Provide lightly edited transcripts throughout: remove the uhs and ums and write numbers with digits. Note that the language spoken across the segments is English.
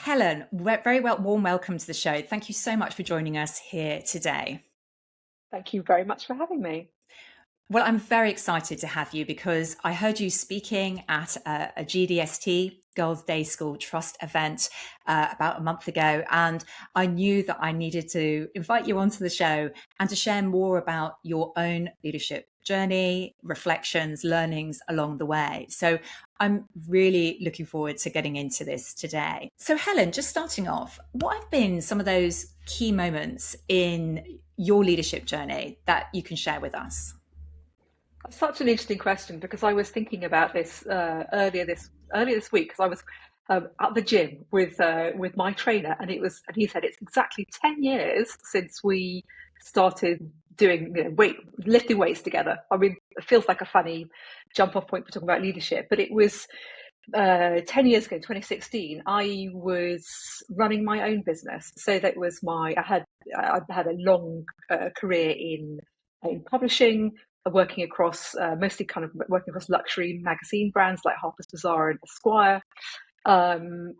Helen, warm welcome to the show. Thank you so much for joining us here today. Thank you very much for having me. Well, I'm very excited to have you because I heard you speaking at a GDST, Girls' Day School Trust event about a month ago. And I knew that I needed to invite you onto the show and to share more about your own leadership journey, reflections, learnings along the way. So I'm really looking forward to getting into this today. So Helen, just starting off, what have been some of those key moments in your leadership journey that you can share with us? Such an interesting question because I was thinking about this earlier this week because I was at the gym with my trainer and he said it's exactly 10 years since we started doing lifting weights together. I mean, it feels like a funny jump off point for talking about leadership, but it was 10 years ago, 2016. I was running my own business, so that was I had a long career in publishing, working across mostly kind of working across luxury magazine brands like Harper's Bazaar and Esquire, kind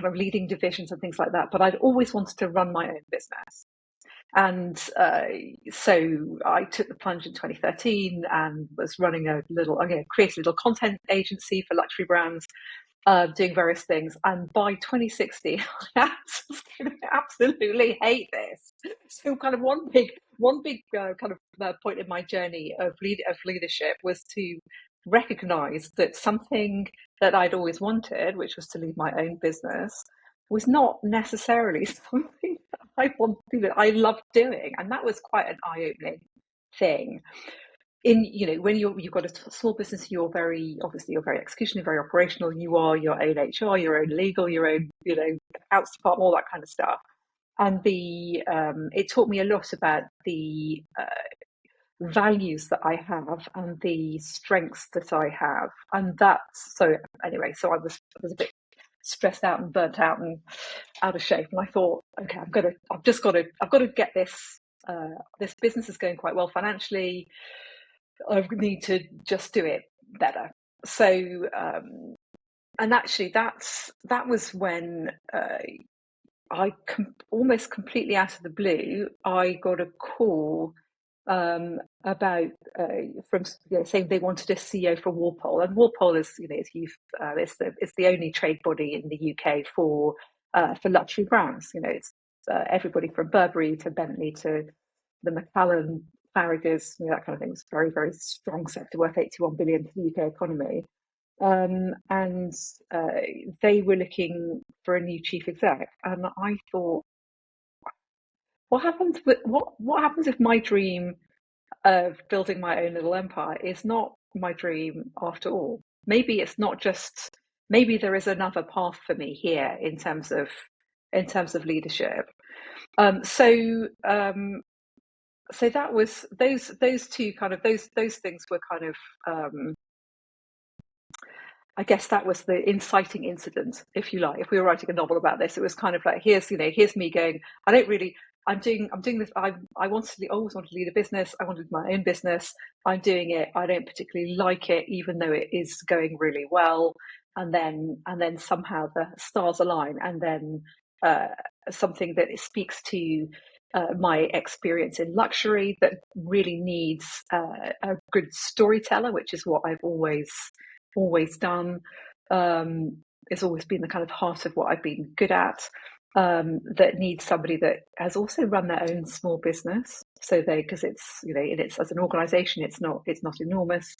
of leading divisions and things like that. But I'd always wanted to run my own business. And so I took the plunge in 2013 and was running created a little content agency for luxury brands, doing various things. And by 2016, I absolutely hate this. So kind of one big point in my journey of leadership was to recognize that something that I'd always wanted, which was to lead my own business, was not necessarily something that I loved doing. And that was quite an eye-opening thing. When you've got a small business, you're very executionary, very operational. You are your own HR, your own legal, your own accounts department, all that kind of stuff. And it taught me a lot about the values that I have and the strengths that I have. And that's so I was a bit stressed out and burnt out and out of shape. And I thought, okay, I've got to get this. This business is going quite well financially. I need to just do it better. So, and actually, that was when almost completely out of the blue, I got a call about saying they wanted a CEO for Walpole, and Walpole is it's the only trade body in the UK for luxury brands. It's everybody from Burberry to Bentley to the Macallan, Farragher's, that kind of thing. It's a very, very strong sector worth 81 billion to the UK economy. And they were looking for a new chief exec, and I thought, what happens if my dream of building my own little empire is not my dream after all? Maybe it's not just. Maybe there is another path for me here in terms of leadership. So that was those two kind of those things were kind of. I guess that was the inciting incident, if you like. If we were writing a novel about this, it was kind of like, here's me going, I'm doing this. I always wanted to lead a business. I wanted my own business. I'm doing it. I don't particularly like it, even though it is going really well. And then somehow the stars align, and then something that speaks to my experience in luxury that really needs a good storyteller, which is what I've always done. It's always been the kind of heart of what I've been good at. That needs somebody that has also run their own small business. So because it's as an organisation, it's not enormous.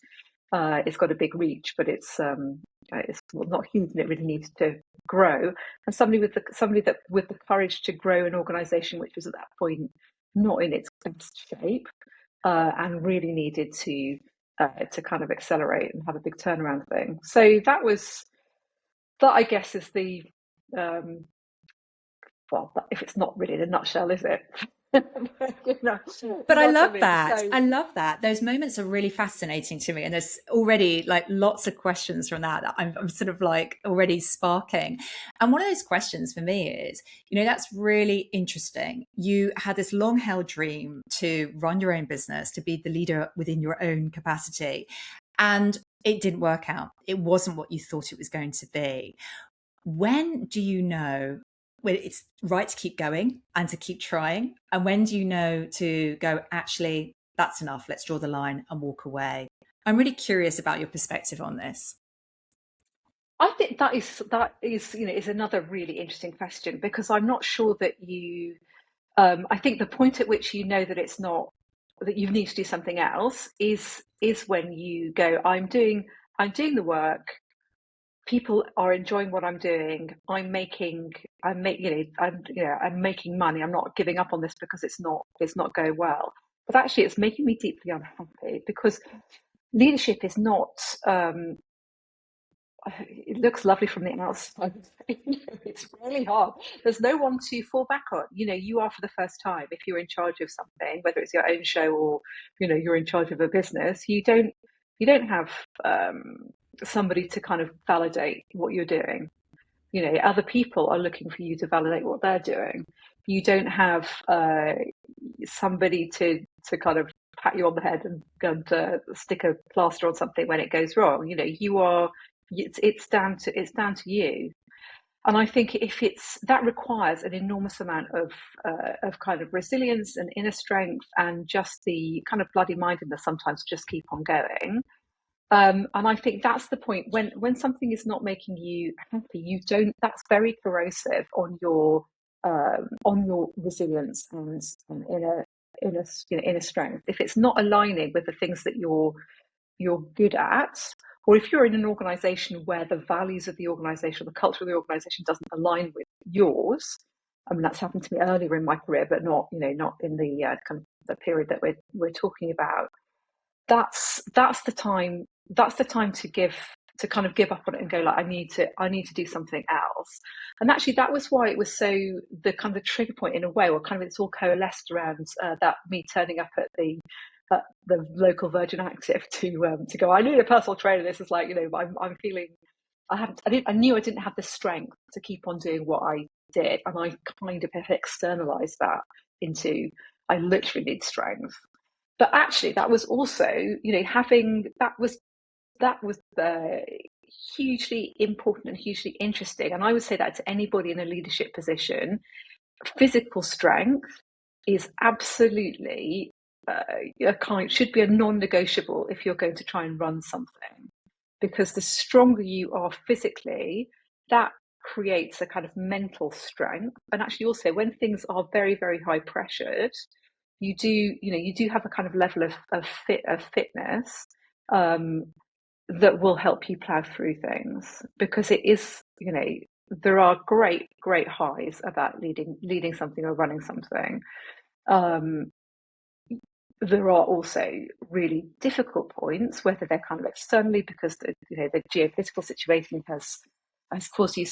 It's got a big reach, but it's not huge, and it really needs to grow. And somebody with the courage to grow an organisation which was at that point not in its best shape, and really needed to kind of accelerate and have a big turnaround thing. So that I guess is the if it's not really in a nutshell, is it? But I love that. I love that. Those moments are really fascinating to me. And there's already like lots of questions from that I'm sort of like already sparking. And one of those questions for me is, that's really interesting. You had this long held dream to run your own business, to be the leader within your own capacity. And it didn't work out. It wasn't what you thought it was going to be. when do you know when it's right to keep going and to keep trying? And when do you know to go, actually, that's enough, let's draw the line and walk away? I'm really curious about your perspective on this. I think that is is another really interesting question, because I'm not sure that you. I think the point at which you know that it's not, that you need to do something else, is when you go, I'm doing the work. People are enjoying what I'm doing. I'm making money. I'm not giving up on this because it's not going well. But actually, it's making me deeply unhappy, because leadership is not. It looks lovely from the outside. It's really hard. There's no one to fall back on. You are, for the first time, if you're in charge of something, whether it's your own show or you're in charge of a business, you don't have somebody to kind of validate what you're doing. Other people are looking for you to validate what they're doing. You don't have somebody to kind of pat you on the head and stick a plaster on something when it goes wrong. You are. It's down to you. And I think if it's that, requires an enormous amount of kind of resilience and inner strength, and just the kind of bloody mindedness sometimes to just keep on going. And I think that's the point, when something is not making you happy, you don't. That's very corrosive on your resilience and inner strength. If it's not aligning with the things that you're good at, or if you're in an organization where the values of the organization, the culture of the organization doesn't align with yours. I mean, that's happened to me earlier in my career, but not in the kind of the period that we're talking about. That's the time to kind of give up on it and go, like, I need to do something else. And actually, that was why it was so, the kind of the trigger point, in a way, or kind of it's all coalesced around that, me turning up at the local Virgin Active to go, I need a personal trainer. This is like, I'm feeling, I knew I didn't have the strength to keep on doing what I did, and I kind of have externalized that into, I literally need strength. But actually, that was also, having that was hugely important and hugely interesting. And I would say that to anybody in a leadership position, physical strength is absolutely should be a non-negotiable if you're going to try and run something, because the stronger you are physically, that creates a kind of mental strength. And actually, also, when things are very, very high pressured, you do have a kind of level of fitness um, that will help you plow through things, because it is, there are great highs about leading something or running something. um, there are also really difficult points, whether they're kind of externally, because the geopolitical situation has caused you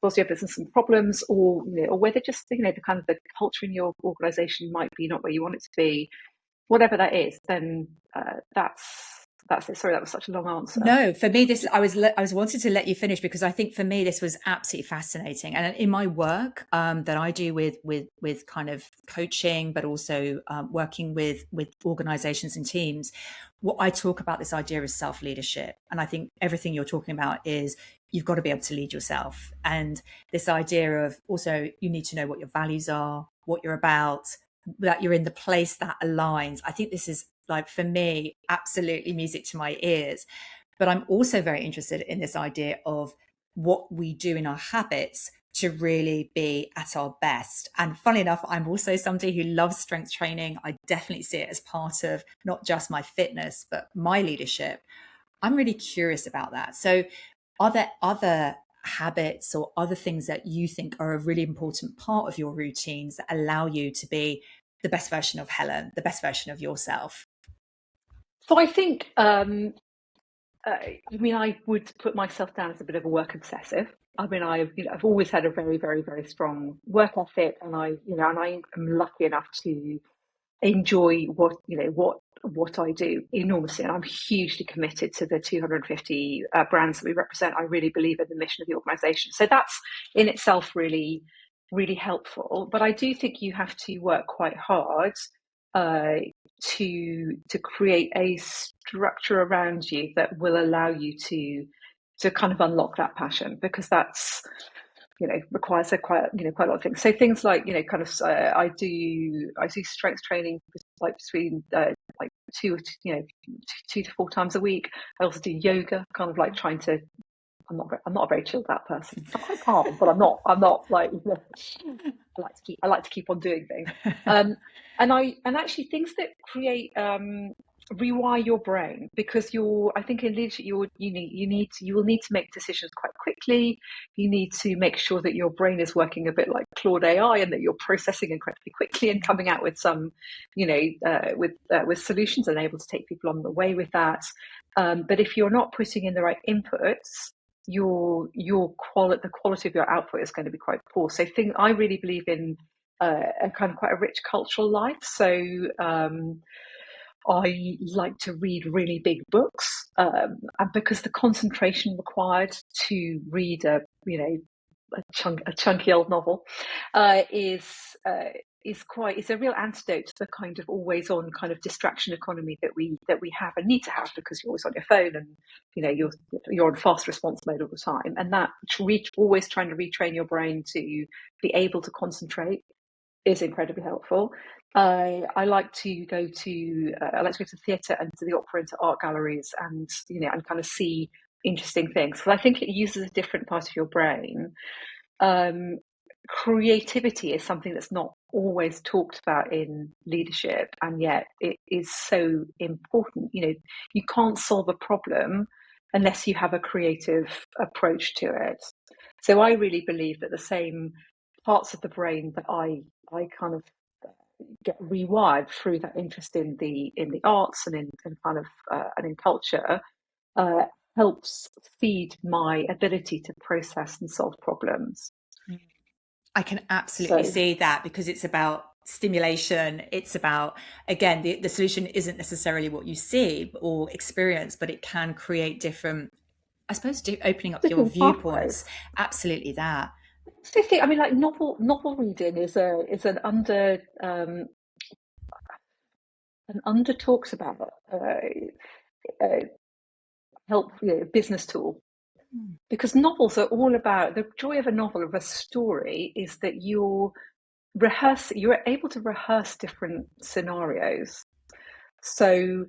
caused your business some problems, or whether just the kind of the culture in your organisation might be not where you want it to be. Whatever that is, then that's it. Sorry, that was such a long answer. No, for me, this I was wanted to let you finish, because I think for me this was absolutely fascinating. And in my work that I do with kind of coaching, but also working with organizations and teams, what I talk about, this idea of self leadership, and I think everything you're talking about is, you've got to be able to lead yourself, and this idea of, also, you need to know what your values are, what you're about, that you're in the place that aligns. I think this is, like, for me, absolutely music to my ears. But I'm also very interested in this idea of what we do in our habits to really be at our best. And funny enough, I'm also somebody who loves strength training. I definitely see it as part of not just my fitness, but my leadership. I'm really curious about that. So, are there other habits or other things that you think are a really important part of your routines that allow you to be the best version of Helen, the best version of yourself? So I think, I would put myself down as a bit of a work obsessive. I mean, I've always had a very, very, very strong work ethic, and I am lucky enough to enjoy what I do enormously, and I'm hugely committed to the 250 brands that we represent. I really believe in the mission of the organisation, so that's in itself really, really helpful. But I do think you have to work quite hard uh, to create a structure around you that will allow you to to kind of unlock that passion, because that's, requires quite a lot of things. So things like, kind of I do strength training like between like 2 to 4 times a week. I also do yoga, kind of like trying to. I'm not a very chilled out person. I'm quite calm, but I'm not like. I like to keep on doing things. And actually things that create rewire your brain, because I think in leadership you will need to make decisions quite quickly. You need to make sure that your brain is working a bit like Claude AI, and that you're processing incredibly quickly and coming out with some, with solutions, and able to take people on the way with that. But if you're not putting in the right inputs, the quality of your output is going to be quite poor. So I really believe in a kind of quite a rich cultural life. So I like to read really big books, and because the concentration required to read a chunky old novel is a real antidote to the kind of always on kind of distraction economy that we have and need to have, because you're always on your phone, and you're on fast response mode all the time, and that always trying to retrain your brain to be able to concentrate is incredibly helpful. I like to go to theatre and to the opera and to art galleries, and and kind of see interesting things. So I think it uses a different part of your brain. Creativity is something that's not always talked about in leadership, and yet it is so important. You can't solve a problem unless you have a creative approach to it. So I really believe that the same parts of the brain that I kind of get rewired through that interest in the arts and in kind of and in culture helps feed my ability to process and solve problems. I can absolutely see that, because it's about stimulation. It's about, again, the solution isn't necessarily what you see or experience, but it can create different, I suppose, opening up your viewpoints. Absolutely that. I mean, like novel reading is an under talks about help business tool, because novels are all about the joy of a novel, of a story, is that you're able to rehearse different scenarios. So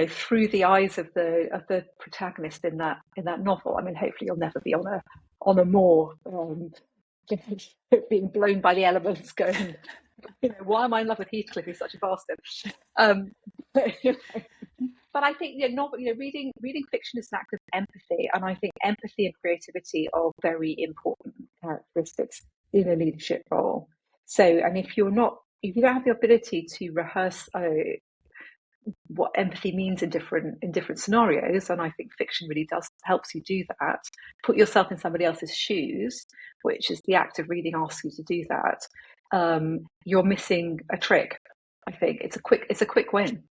through the eyes of the protagonist in that novel. I mean, hopefully you'll never be on a moor being blown by the elements, going, why am I in love with Heathcliff? He's such a bastard. But I think reading fiction is an act of empathy, and I think empathy and creativity are very important characteristics in a leadership role. So, and if you don't have the ability to rehearse what empathy means in different scenarios, and I think fiction really helps you do that. Put yourself in somebody else's shoes, which is the act of reading asks you to do that. You're missing a trick. I think it's a quick win.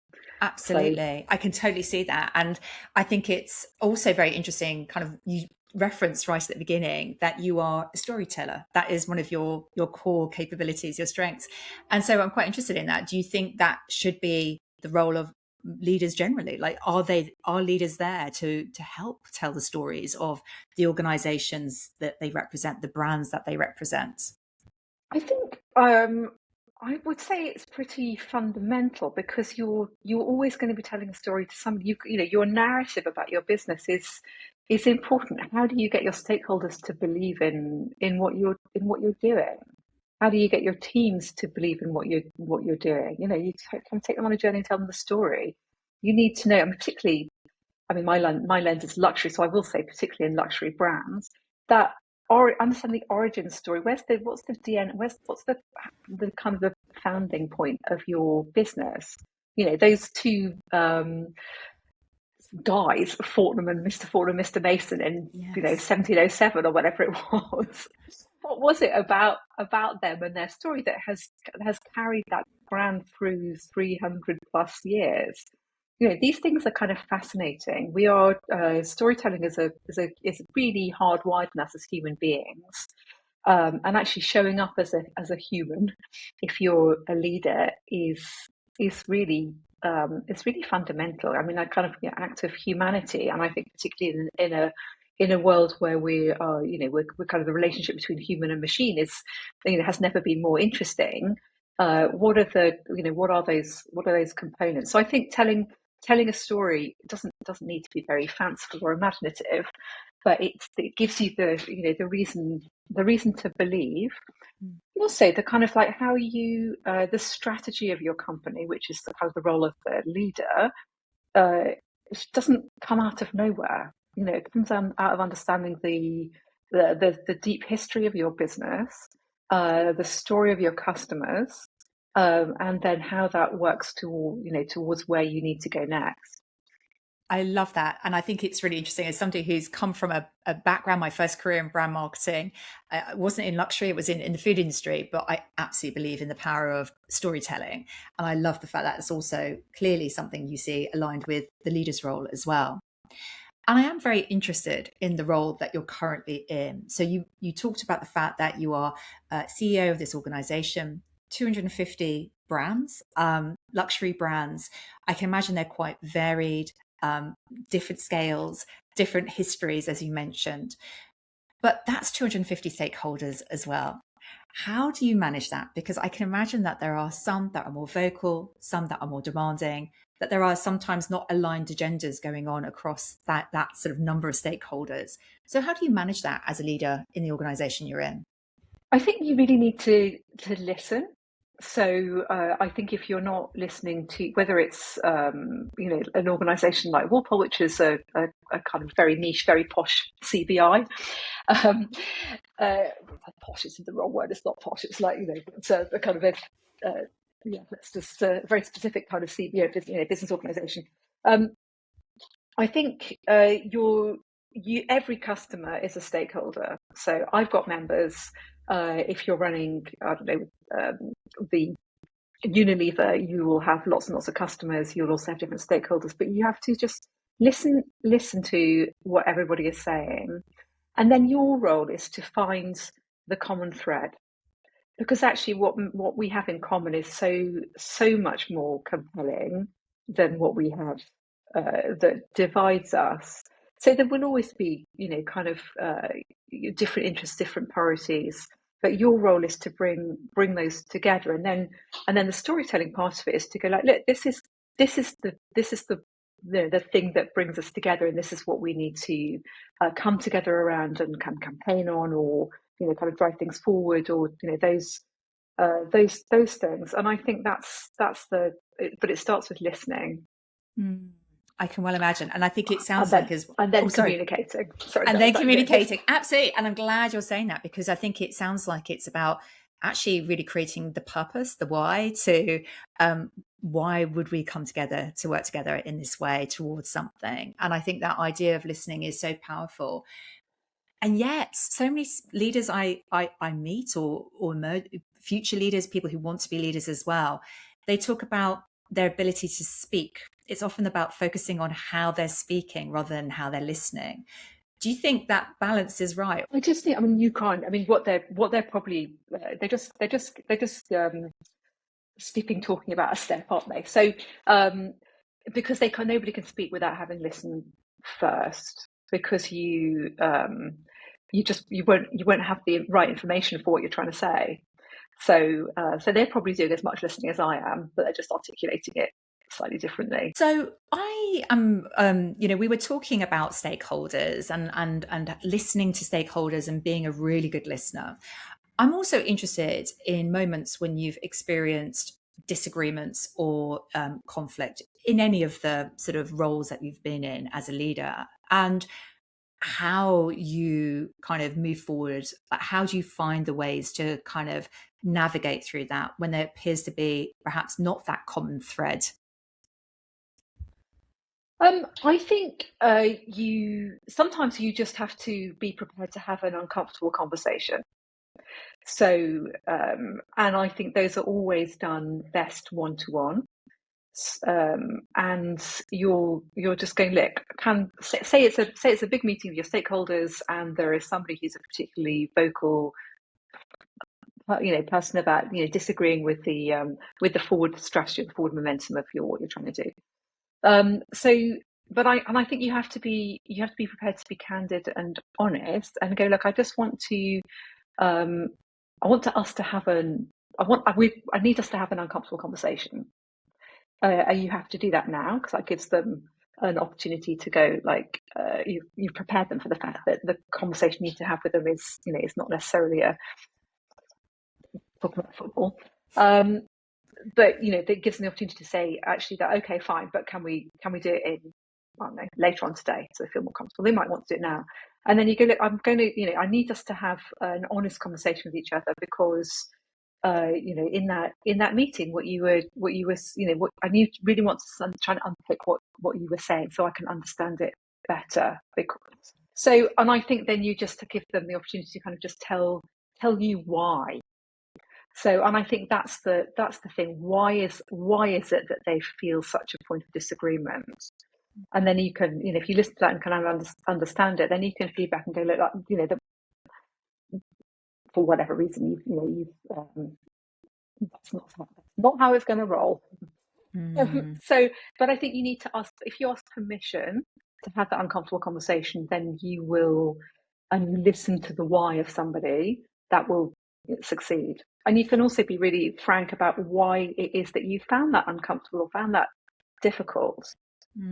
Absolutely. So, I can totally see that. And I think it's also very interesting, kind of, you referenced right at the beginning that you are a storyteller. That is one of your core capabilities, your strengths. And so I'm quite interested in that. Do you think that should be the role of leaders generally? Like, are leaders there to help tell the stories of the organizations that they represent, the brands that they represent? I think I would say it's pretty fundamental, because you're always going to be telling a story to somebody. Your narrative about your business is important. How do you get your stakeholders to believe in what you're doing? How do you get your teams to believe in what you're doing? You can take them on a journey and tell them the story. You need to know, and particularly, I mean, my lens is luxury, so I will say, particularly in luxury brands, that understand the origin story. What's the DNA? What's the kind of the founding point of your business? Those two guys, Fortnum and Mr. Fortnum, Mr. Mason, in 1707 or whatever it was. What was it about them and their story that has carried that brand through 300 plus years? These things are kind of fascinating. We are storytelling is really hardwired in us as human beings, and actually showing up as a human, if you're a leader, is really it's really fundamental. I mean, a kind of act of humanity, and I think particularly in in a world where we are, we're kind of the relationship between human and machine is, has never been more interesting. What are those components? So I think telling a story doesn't need to be very fanciful or imaginative, but it gives you the reason to believe. Also, the kind of like how you the strategy of your company, which is the kind of the role of the leader, it doesn't come out of nowhere. It comes out of understanding the deep history of your business, the story of your customers, and then how that works towards where you need to go next. I love that. And I think it's really interesting as somebody who's come from a background, my first career in brand marketing, it wasn't in luxury, it was in the food industry, but I absolutely believe in the power of storytelling. And I love the fact that it's also clearly something you see aligned with the leader's role as well. And I am very interested in the role that you're currently in. So you talked about the fact that you are CEO of this organization, 250 brands, luxury brands. I can imagine they're quite varied, different scales, different histories, as you mentioned. But that's 250 stakeholders as well. How do you manage that? Because I can imagine that there are some that are more vocal, some that are more demanding, that there are sometimes not aligned agendas going on across that sort of number of stakeholders. So how do you manage that as a leader in the organization you're in? I think you really need to listen. So I think if you're not listening to, whether it's an organisation like Walpole, which is a kind of very niche, very posh CBI, posh isn't the wrong word. It's not posh. It's like it's a kind of let's just a very specific kind of CBO, business organisation. I think every customer is a stakeholder. So I've got members. If you're running, I don't know, the Unilever, you will have lots and lots of customers. You'll also have different stakeholders, but you have to just listen to what everybody is saying, and then your role is to find the common thread. Because actually, what we have in common is so much more compelling than what we have that divides us. So there will always be, kind of different interests, different priorities. But your role is to bring those together, and then the storytelling part of it is to go like, look, this is the thing that brings us together, and this is what we need to come together around and campaign on, or kind of drive things forward, or those things. And I think that's but it starts with listening. I can well imagine. And I think it sounds and then communicating. Sorry, and then communicating. Absolutely. And I'm glad you're saying that, because I think it sounds like it's about actually really creating the purpose, the why, to why would we come together to work together in this way towards something. And I think that idea of listening is so powerful. And yet so many leaders I meet or future leaders, people who want to be leaders as well, they talk about their ability to speak. It's often about focusing on how they're speaking rather than how they're listening. Do you think that balance is right? I just think, you can't. What they're probably they're just skipping talking about a step, aren't they? So because nobody can speak without having listened first, because you won't have the right information for what you're trying to say. So they're probably doing as much listening as I am, but they're just articulating it slightly differently. So I am, we were talking about stakeholders and listening to stakeholders and being a really good listener. I'm also interested in moments when you've experienced disagreements or conflict in any of the sort of roles that you've been in as a leader, and how you kind of move forward. How do you find the ways to kind of navigate through that when there appears to be perhaps not that common thread? I think sometimes you just have to be prepared to have an uncomfortable conversation. So, and I think those are always done best one-to-one. And you're just going, look, say it's a big meeting of your stakeholders, and there is somebody who's a particularly vocal person about disagreeing with the forward strategy, the forward momentum of what you're trying to do. So I think you have to be prepared to be candid and honest and go, look, I just want to I want us to have I need us to have an uncomfortable conversation. You have to do that now because that gives them an opportunity to go, like, you've prepared them for the fact that the conversation you need to have with them is, is not necessarily a talking about football. But that gives them the opportunity to say, actually, that okay, fine, but can we do it in, I don't know, later on today, so they feel more comfortable. They might want to do it now, and then you go, look, I'm going to, I need us to have an honest conversation with each other because, in that meeting, what you were, and you really want to try to unpick what you were saying, so I can understand it better. And I think then you just to give them the opportunity to kind of just tell you why. So, and I think that's the thing. Why is it that they feel such a point of disagreement? And then you can, if you listen to that and kind of understand it, then you can feedback and go, look, for whatever reason, that's not how it's going to roll. So, but I think you need to ask, if you ask permission to have that uncomfortable conversation, then you will, and you listen to the why of somebody, that will succeed. And you can also be really frank about why it is that you found that uncomfortable or found that difficult.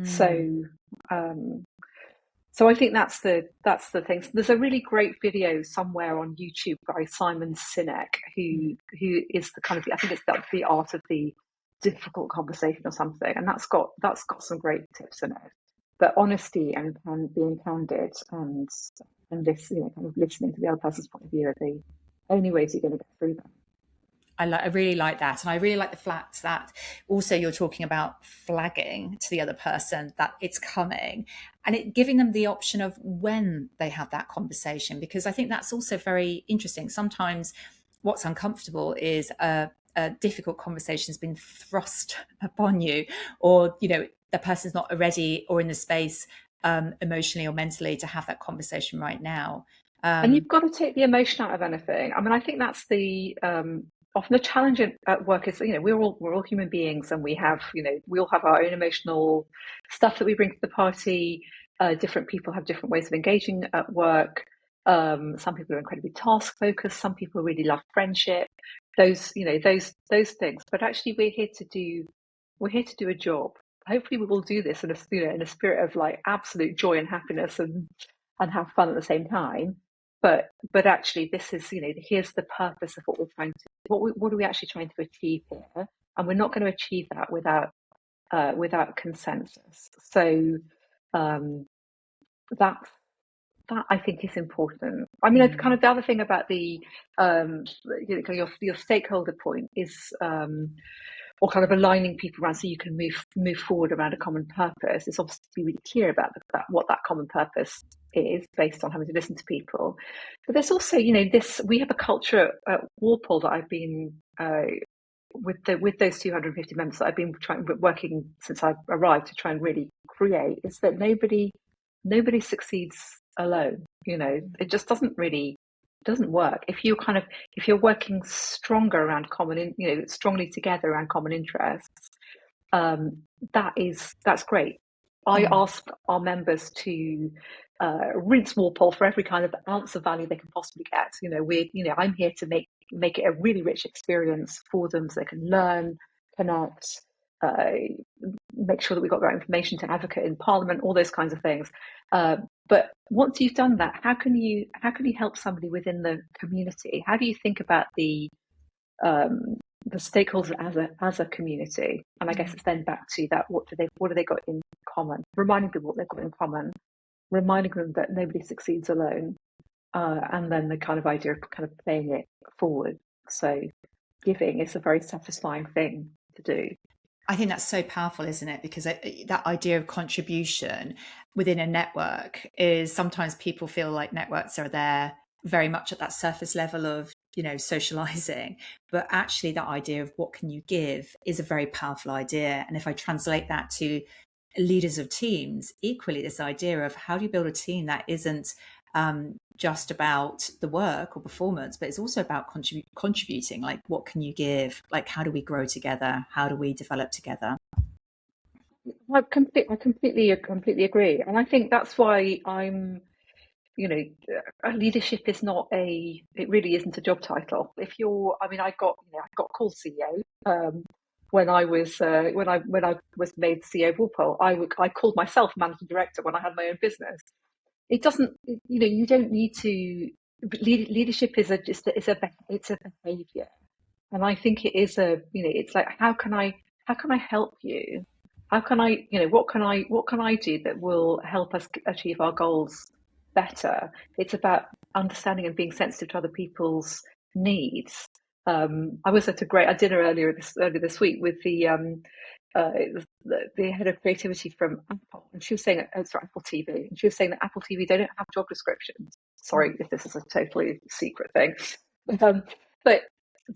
So I think that's the thing. So there's a really great video somewhere on YouTube by Simon Sinek, who is the kind of, I think it's the art of the difficult conversation or something, and that's got some great tips in it. But honesty and being candid and this, kind of listening to the other person's point of view are the only ways you're going to get through that. I really like that. And I really like the fact that also you're talking about flagging to the other person that it's coming and giving them the option of when they have that conversation, because I think that's also very interesting. Sometimes what's uncomfortable is a difficult conversation has been thrust upon you, or, the person's not ready or in the space emotionally or mentally to have that conversation right now. And you've got to take the emotion out of anything. I mean, I think that's the often the challenge at work is, we're all human beings, and we all have our own emotional stuff that we bring to the party. Different people have different ways of engaging at work. Some people are incredibly task focused. Some people really love friendship. Those things. But actually, we're here to do a job. Hopefully, we will do this in a spirit of like absolute joy and happiness and have fun at the same time. But actually, this is, here's the purpose of what we're trying to, what are we actually trying to achieve here? And we're not going to achieve that without consensus. So that I think is important. I mean, kind of the other thing about the your stakeholder point is, or kind of aligning people around so you can move forward around a common purpose. It's obviously to be really clear about what that common purpose is, based on having to listen to people. But there's also, we have a culture at Walpole that I've been with those 250 members that I've been working since I arrived to try and really create, is that nobody succeeds alone. It just doesn't work. If you're working stronger around strongly together around common interests, that's great. I ask our members to rinse Walpole for every kind of ounce of value they can possibly get. I'm here to make it a really rich experience for them, so they can learn, connect, make sure that we've got the right information to advocate in Parliament, all those kinds of things. But once you've done that, how can you help somebody within the community? How do you think about the stakeholders as a community? And I guess it's then back to that: what do they got in common? Reminding people what they've got in common, reminding them that nobody succeeds alone, and then the kind of idea of kind of playing it forward. So giving is a very satisfying thing to do. I think that's so powerful, isn't it? Because that idea of contribution within a network is, sometimes people feel like networks are there very much at that surface level of, socializing. But actually that idea of what can you give is a very powerful idea. And if I translate that to leaders of teams, equally this idea of how do you build a team that isn't just about the work or performance, but it's also about contributing. Like, what can you give? Like, how do we grow together? How do we develop together? I completely agree, and I think that's why you know, leadership is not it really isn't a job title. If you're, I mean, I got called CEO when I was made CEO of Walpole. I called myself managing director when I had my own business. It doesn't, you don't need to. Leadership is it's a behavior, and I think it is it's like how can I help you? How can I, what can I do that will help us achieve our goals better? It's about understanding and being sensitive to other people's needs. I was at a dinner earlier this week with the head of creativity from Apple, and she was saying, sorry, Apple TV, and she was saying that Apple TV, they don't have job descriptions. Sorry if this is a totally secret thing, um, but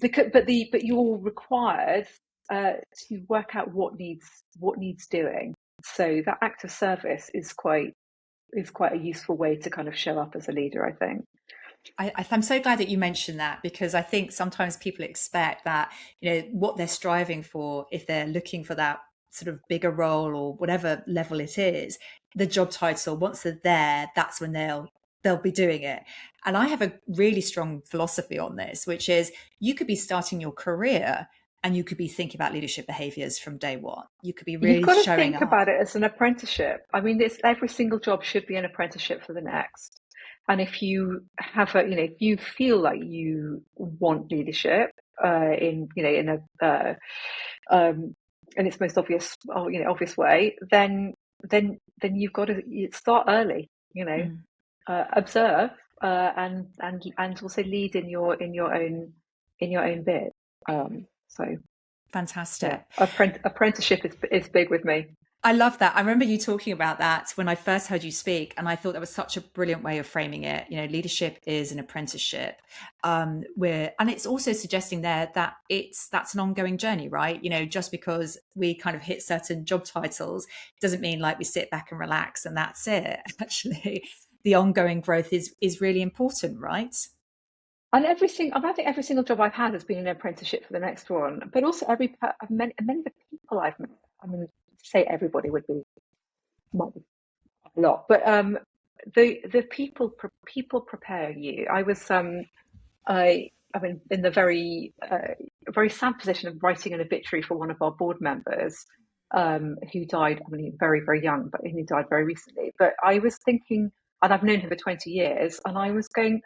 but you're required to work out what needs doing. So that act of service is quite a useful way to kind of show up as a leader, I think. I'm so glad that you mentioned that, because I think sometimes people expect that, what they're striving for, if they're looking for that sort of bigger role or whatever level it is, the job title, once they're there, that's when they'll be doing it. And I have a really strong philosophy on this, which is you could be starting your career and you could be thinking about leadership behaviors from day one. You could be You've really got to showing think up. about it as an apprenticeship. I mean, every single job should be an apprenticeship for the next. And if you if you feel like you want leadership in its most obvious way, then you've got to start early. Mm, Observe and also lead in your own bit. So yeah, fantastic. apprenticeship is big with me. I love that. I remember you talking about that when I first heard you speak, and I thought that was such a brilliant way of framing it. Leadership is an apprenticeship, and it's also suggesting there that that's an ongoing journey, right? Just because we kind of hit certain job titles doesn't mean like we sit back and relax and that's it. Actually, the ongoing growth is really important, right? And I think every single job I've had has been an apprenticeship for the next one. But also many of the people I've met. I mean, to say everybody might be a lot, but the people prepare you. I mean, in the very sad position of writing an obituary for one of our board members, who died. I mean, very very young, but he died very recently. But I was thinking, and I've known him for 20 years, and I was going,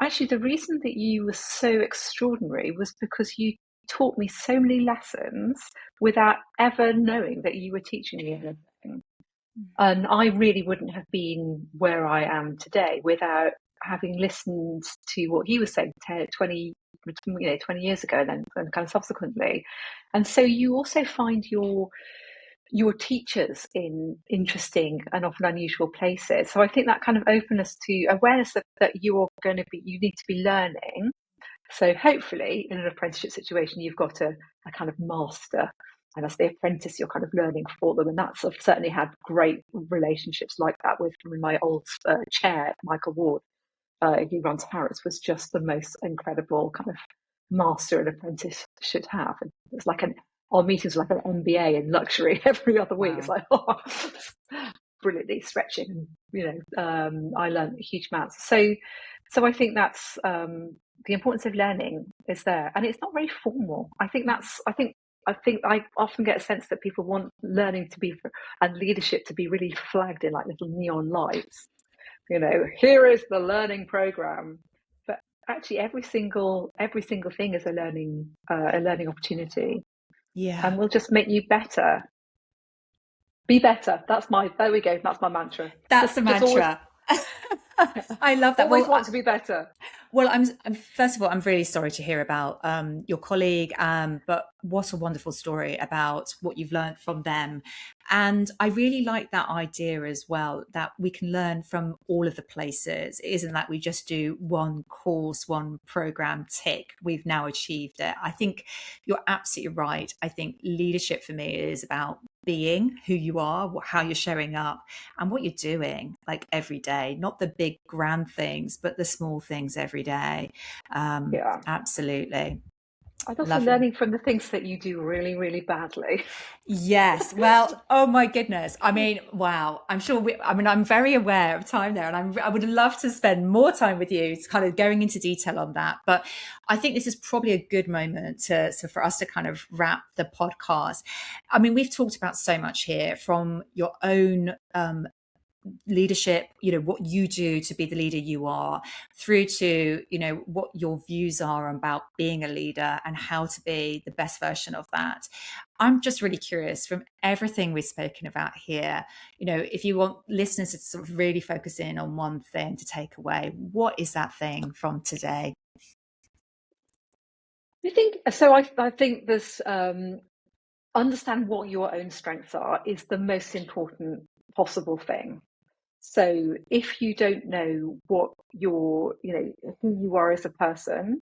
actually, the reason that you were so extraordinary was because you taught me so many lessons without ever knowing that you were teaching me anything. And I really wouldn't have been where I am today without having listened to what he was saying 20 years ago, and kind of subsequently. And so you also find your teachers in interesting and often unusual places. So I think that kind of openness to awareness that you need to be learning. So hopefully in an apprenticeship situation, you've got a kind of master. And as the apprentice, you're kind of learning for them. And I've certainly had great relationships like that with my old chair, Michael Ward, who runs Harrods, was just the most incredible kind of master an apprentice should have. And it's like our meetings were like an MBA in luxury every other week. It's Wow. like, brilliantly stretching. And, I learned huge amounts. So I think that's the importance of learning is there, and it's not very formal. I often get a sense that people want learning to be and leadership to be really flagged in like little neon lights. Here is the learning program, but actually every single thing is a learning opportunity, Yeah, and will just make you better. Be better. There we go. That's my mantra. that's Just the just always mantra. I love that. always Well, want to be better. well, first of all, I'm really sorry to hear about your colleague, but what a wonderful story about what you've learned from them. And I really like that idea as well, that we can learn from all of the places. It isn't that we just do one course, one program, tick, we've now achieved it. I think you're absolutely right. I think leadership for me is about being who you are, how you're showing up, and what you're doing like every day, not the big grand things, but the small things every day. Yeah. Absolutely. And also Lovely. learning from the things that you do really, really badly. Yes. Well, oh my goodness. I mean, wow. I'm sure I'm very aware of time there, and I would love to spend more time with you, kind of going into detail on that. But I think this is probably a good moment for us to kind of wrap the podcast. I mean, we've talked about so much here, from your own leadership, what you do to be the leader you are, through to what your views are about being a leader and how to be the best version of that. I'm just really curious, from everything we've spoken about here, if you want listeners to sort of really focus in on one thing to take away, what is that thing from today? I think so. I think this understand what your own strengths are is the most important possible thing. So if you don't know what who you are as a person,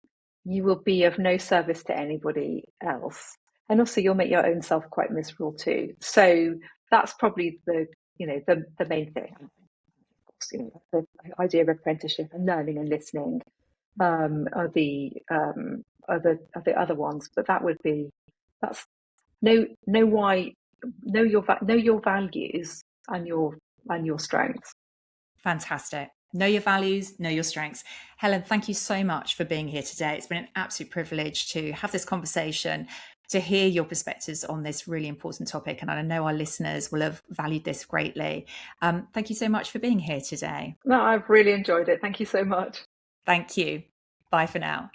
you will be of no service to anybody else. And also you'll make your own self quite miserable too. So that's probably the main thing. Of course, the idea of apprenticeship and learning and listening are the other ones. But that's know your values and your strengths. Fantastic. Know your values, know your strengths. Helen, thank you so much for being here today. It's been an absolute privilege to have this conversation, to hear your perspectives on this really important topic. And I know our listeners will have valued this greatly. Thank you so much for being here today. No, I've really enjoyed it. Thank you so much. Thank you. Bye for now.